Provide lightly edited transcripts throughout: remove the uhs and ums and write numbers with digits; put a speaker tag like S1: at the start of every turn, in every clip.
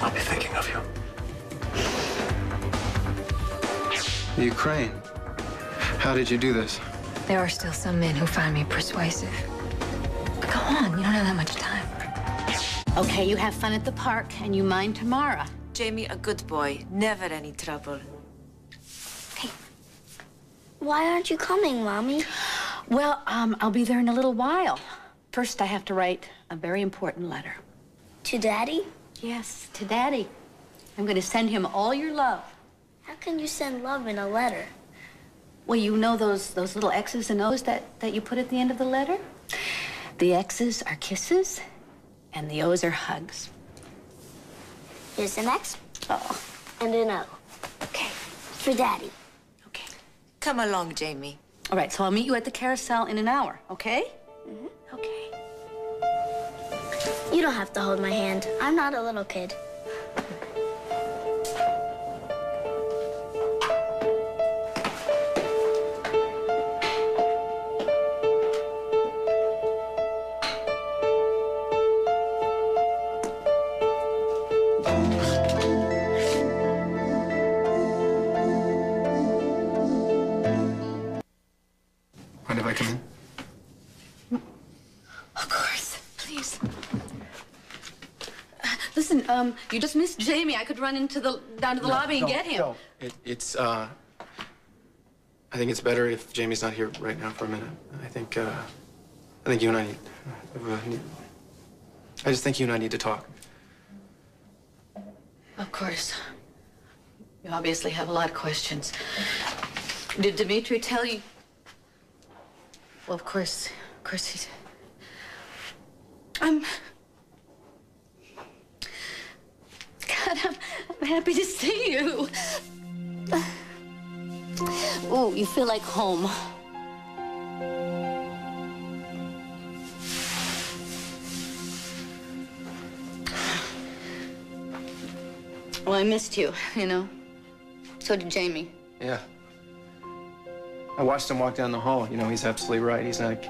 S1: I'll be thinking of you.
S2: The Ukraine. How did you do this?
S3: There are still some men who find me persuasive. But go on, you don't have that much time.
S4: Okay, you have fun at the park, and you mind Tamara.
S5: Jamie, a good boy. Never any trouble.
S6: Hey, why aren't you coming, Mommy?
S4: Well, I'll be there in a little while. First, I have to write a very important letter.
S6: To Daddy?
S4: Yes, to Daddy. I'm going to send him all your love.
S6: How can you send love in a letter?
S4: Well, you know those little X's and O's that you put at the end of the letter? The X's are kisses, and the O's are hugs.
S6: Here's an X.
S4: Oh.
S6: And an O.
S4: Okay.
S6: For Daddy.
S4: Okay.
S5: Come along, Jamie.
S4: All right, so I'll meet you at the carousel in an hour, okay?
S6: Mm-hmm.
S4: Okay.
S6: You don't have to hold my hand. I'm not a little kid.
S2: Mind if I come in?
S4: Of course, please. Listen, you just missed Jamie. I could run down to the lobby and get him.
S2: No, I think it's better if Jamie's not here right now for a minute. I think you and I I just think you and I need to talk.
S4: Of course. You obviously have a lot of questions. Did Dmitri tell you? Well, of course he's... God, I'm happy to see you. Oh, you feel like home. Well, I missed you, you know. So did Jamie.
S2: Yeah. I watched him walk down the hall. You know, he's absolutely right. He's not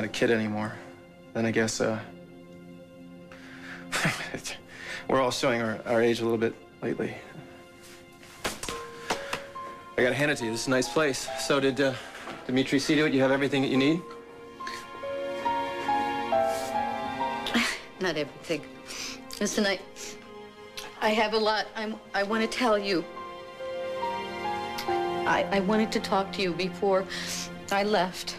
S2: a kid anymore. Then I guess, we're all showing our age a little bit lately. I gotta hand it to you. This is a nice place. So did Dmitri see to it? You have everything that you need?
S4: Not everything. Listen, I have a lot I want to tell you. I wanted to talk to you before I left.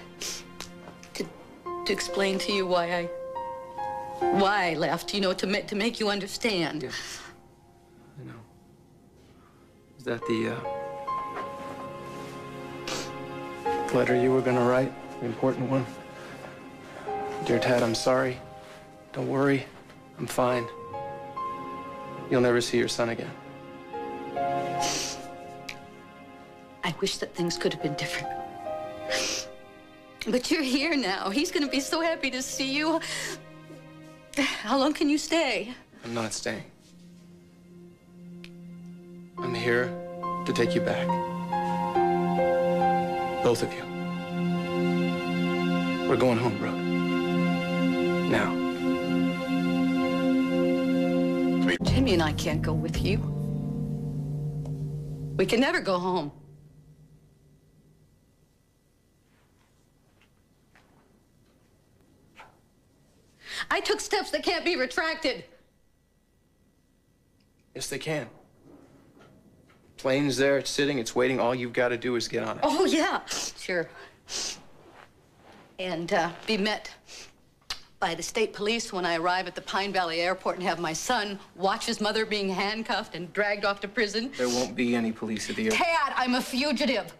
S4: To explain to you why I left, you know, to make you understand.
S2: Yeah. I know. Is that the letter you were gonna write? The important one? Dear Tad, I'm sorry. Don't worry. I'm fine. You'll never see your son again.
S4: I wish that things could have been different. But you're here now. He's gonna be so happy to see you. How long can you stay?
S2: I'm not staying. I'm here to take you back. Both of you. We're going home, Brooke. Now.
S4: Jimmy and I can't go with you. We can never go home. I took steps that can't be retracted.
S2: Yes, they can. Plane's there, it's sitting, it's waiting. All you've got to do is get on it.
S4: Oh, yeah, sure. And be met by the state police when I arrive at the Pine Valley Airport and have my son watch his mother being handcuffed and dragged off to prison.
S2: There won't be any police at the airport.
S4: Tad, I'm a fugitive.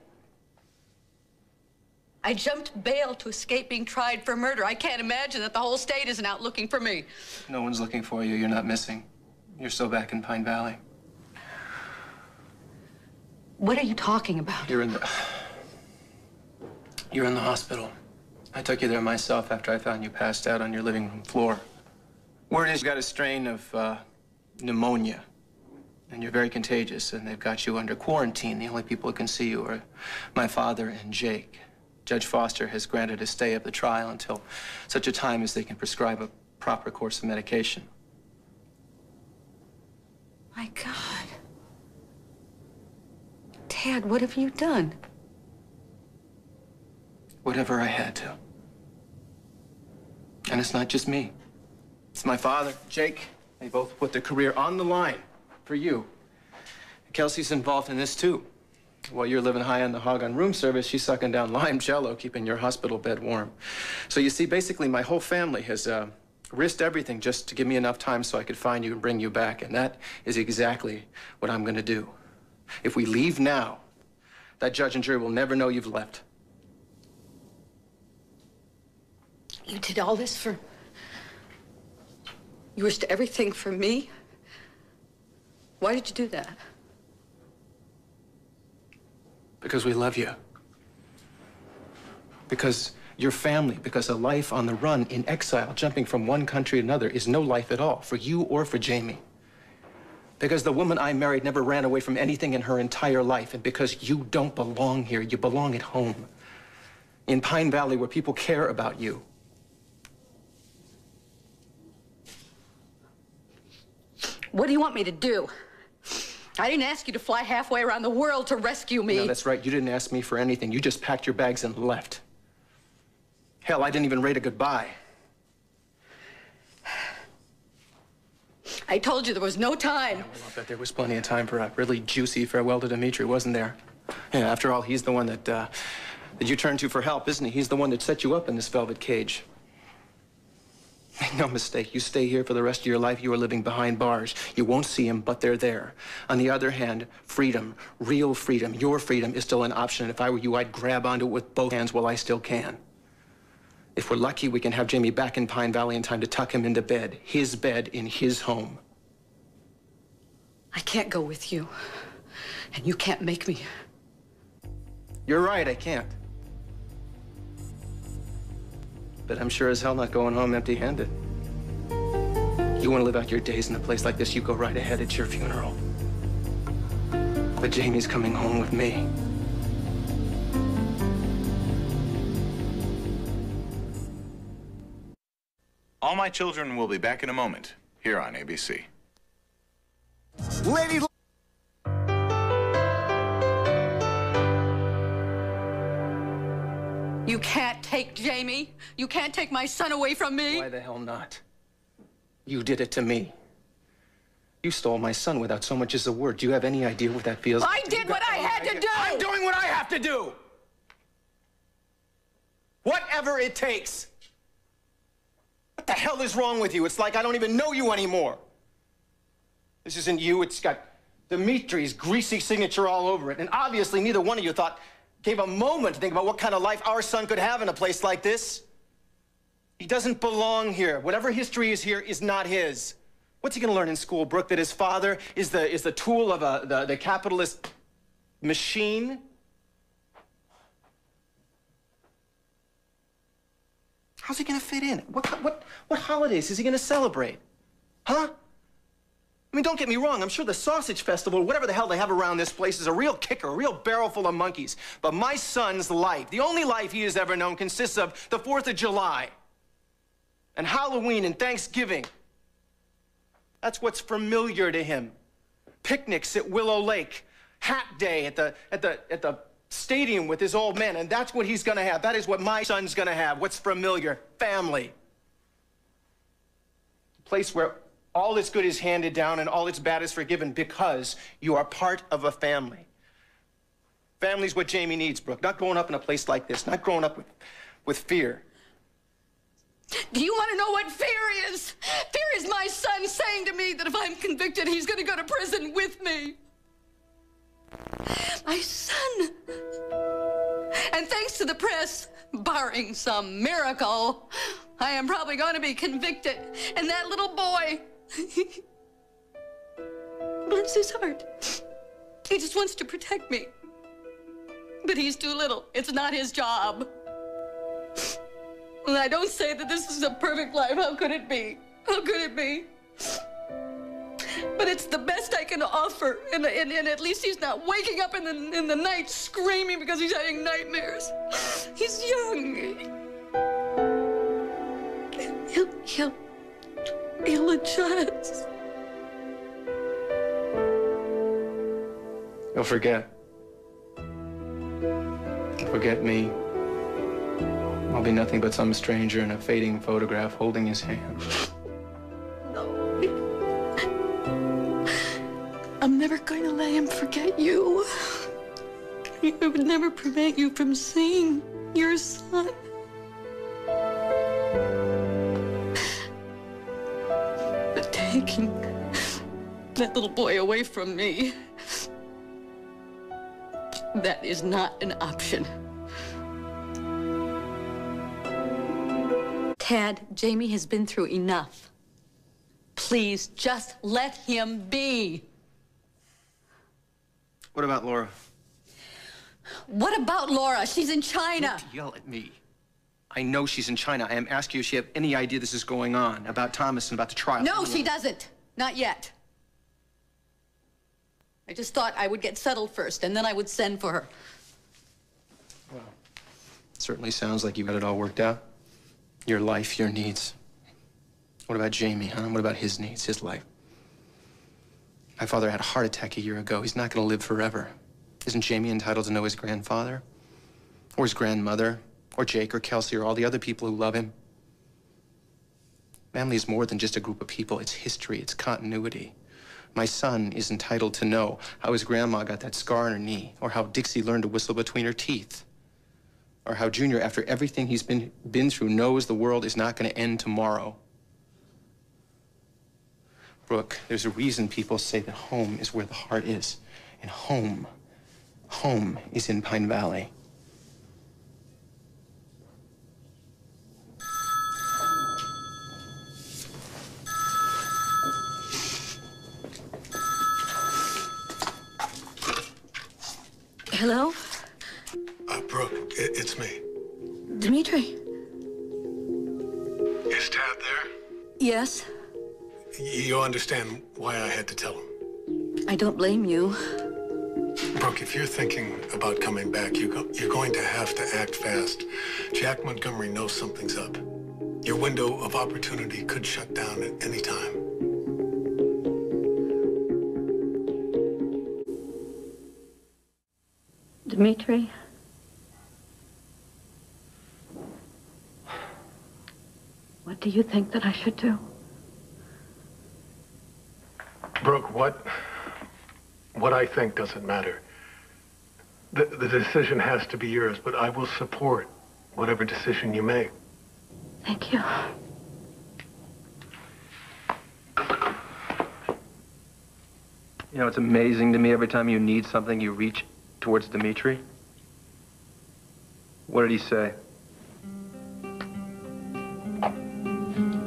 S4: I jumped bail to escape being tried for murder. I can't imagine that the whole state isn't out looking for me.
S2: No one's looking for you. You're not missing. You're still back in Pine Valley.
S4: What are you talking about?
S2: You're in the hospital. I took you there myself after I found you passed out on your living room floor. Word is you got a strain of pneumonia, and you're very contagious, and they've got you under quarantine. The only people who can see you are my father and Jake. Judge Foster has granted a stay of the trial until such a time as they can prescribe a proper course of medication.
S4: My God. Dad, what have you done?
S2: Whatever I had to. And it's not just me. It's my father, Jake. They both put their career on the line for you. Kelsey's involved in this, too. While you're living high on the hog on room service, she's sucking down lime jello, keeping your hospital bed warm. So you see, basically, my whole family has risked everything just to give me enough time so I could find you and bring you back. And that is exactly what I'm going to do. If we leave now, that judge and jury will never know you've left.
S4: You did all this for... You risked everything for me? Why did you do that?
S2: Because we love you. Because your family, because a life on the run, in exile, jumping from one country to another, is no life at all, for you or for Jamie. Because the woman I married never ran away from anything in her entire life, and because you don't belong here, you belong at home. In Pine Valley, where people care about you.
S4: What do you want me to do? I didn't ask you to fly halfway around the world to rescue me.
S2: No, that's right. You didn't ask me for anything. You just packed your bags and left. Hell, I didn't even rate a goodbye.
S4: I told you there was no time.
S2: Yeah, well, I bet there was plenty of time for a really juicy farewell to Dimitri, wasn't there? Yeah, after all, he's the one that you turned to for help, isn't he? He's the one that set you up in this velvet cage. Make no mistake, you stay here for the rest of your life, you are living behind bars. You won't see them, but they're there. On the other hand, freedom, real freedom, your freedom is still an option. And if I were you, I'd grab onto it with both hands while I still can. If we're lucky, we can have Jamie back in Pine Valley in time to tuck him into bed, his bed in his home.
S4: I can't go with you, and you can't make me.
S2: You're right, I can't. But I'm sure as hell not going home empty-handed. You want to live out your days in a place like this, you go right ahead, it's your funeral. But Jamie's coming home with me.
S1: All My Children will be back in a moment, here on ABC.
S7: Lady...
S4: You can't take Jamie. You can't take my son away from me.
S2: Why the hell not? You did it to me. You stole my son without so much as a word. Do you have any idea what that feels like?
S4: I did what I had to do.
S2: I'm doing what I have to do. Whatever it takes. What the hell is wrong with you? It's like I don't even know you anymore. This isn't you. It's got Dimitri's greasy signature all over it. And obviously neither one of you gave a moment to think about what kind of life our son could have in a place like this. He doesn't belong here. Whatever history is here is not his. What's he gonna learn in school, Brooke? That his father is the tool of the capitalist machine? How's he gonna fit in? What holidays is he gonna celebrate? Huh? I mean, don't get me wrong, I'm sure the Sausage Festival, whatever the hell they have around this place, is a real kicker, a real barrel full of monkeys. But my son's life, the only life he has ever known, consists of the 4th of July and Halloween and Thanksgiving. That's what's familiar to him. Picnics at Willow Lake, Hat Day at the stadium with his old men, and that's what he's gonna have. That is what my son's gonna have. What's familiar? Family. A place where all that's good is handed down and all that's bad is forgiven because you are part of a family. Family's what Jamie needs, Brooke. Not growing up in a place like this, not growing up with fear.
S4: Do you want to know what fear is? Fear is my son saying to me that if I'm convicted, he's going to go to prison with me. My son. And thanks to the press, barring some miracle, I am probably going to be convicted. And that little boy, bless his heart, he just wants to protect me. But he's too little. It's not his job. And I don't say that this is a perfect life. How could it be? How could it be? But it's the best I can offer. And at least he's not waking up in the night screaming because he's having nightmares. He's young. He'll adjust.
S2: He'll forget. Forget me. I'll be nothing but some stranger in a fading photograph holding his hand.
S4: I'm never going to let him forget you. I would never prevent you from seeing your son. But taking that little boy away from me, that is not an option. Tad, Jamie has been through enough. Please, just let him be.
S2: What about Laura?
S4: What about Laura? She's in China.
S2: Don't yell at me. I know she's in China. I am asking you if she have any idea this is going on, about Thomas and about the trial.
S4: No, she doesn't. Not yet. I just thought I would get settled first, and then I would send for her.
S2: Well, it certainly sounds like you got it all worked out. Your life, your needs. What about Jamie, huh? What about his needs, his life? My father had a heart attack a year ago. He's not going to live forever. Isn't Jamie entitled to know his grandfather? Or his grandmother? Or Jake or Kelsey or all the other people who love him? Family is more than just a group of people. It's history. It's continuity. My son is entitled to know how his grandma got that scar on her knee, or how Dixie learned to whistle between her teeth, or how Junior, after everything he's been through, knows the world is not going to end tomorrow. Brooke, there's a reason people say that home is where the heart is. And home is in Pine Valley.
S4: Hello?
S7: Brooke, it's me.
S4: Dimitri?
S7: Is Tad there?
S4: Yes?
S7: You understand why I had to tell him.
S4: I don't blame you.
S7: Brooke, if you're thinking about coming back, you're going to have to act fast. Jack Montgomery knows something's up. Your window of opportunity could shut down at any time.
S4: Dimitri? What do you think that I should do?
S7: Brooke, what I think doesn't matter. The decision has to be yours, but I will support whatever decision you make.
S4: Thank you.
S2: You know, it's amazing to me every time you need something, you reach towards Dimitri. What did he say?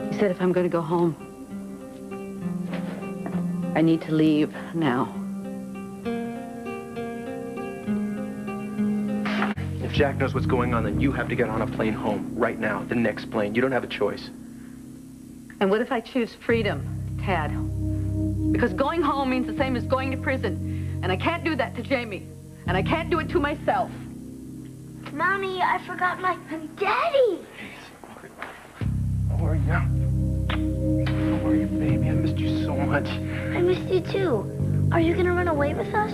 S4: He said if I'm going to go home, I need to leave now.
S2: If Jack knows what's going on, then you have to get on a plane home right now, the next plane. You don't have a choice.
S4: And what if I choose freedom, Tad? Because going home means the same as going to prison. And I can't do that to Jamie. And I can't do it to myself.
S6: Mommy, I forgot my daddy.
S2: How are you? How are you, baby? I missed you so much.
S6: I missed you too. Are you gonna run away with us?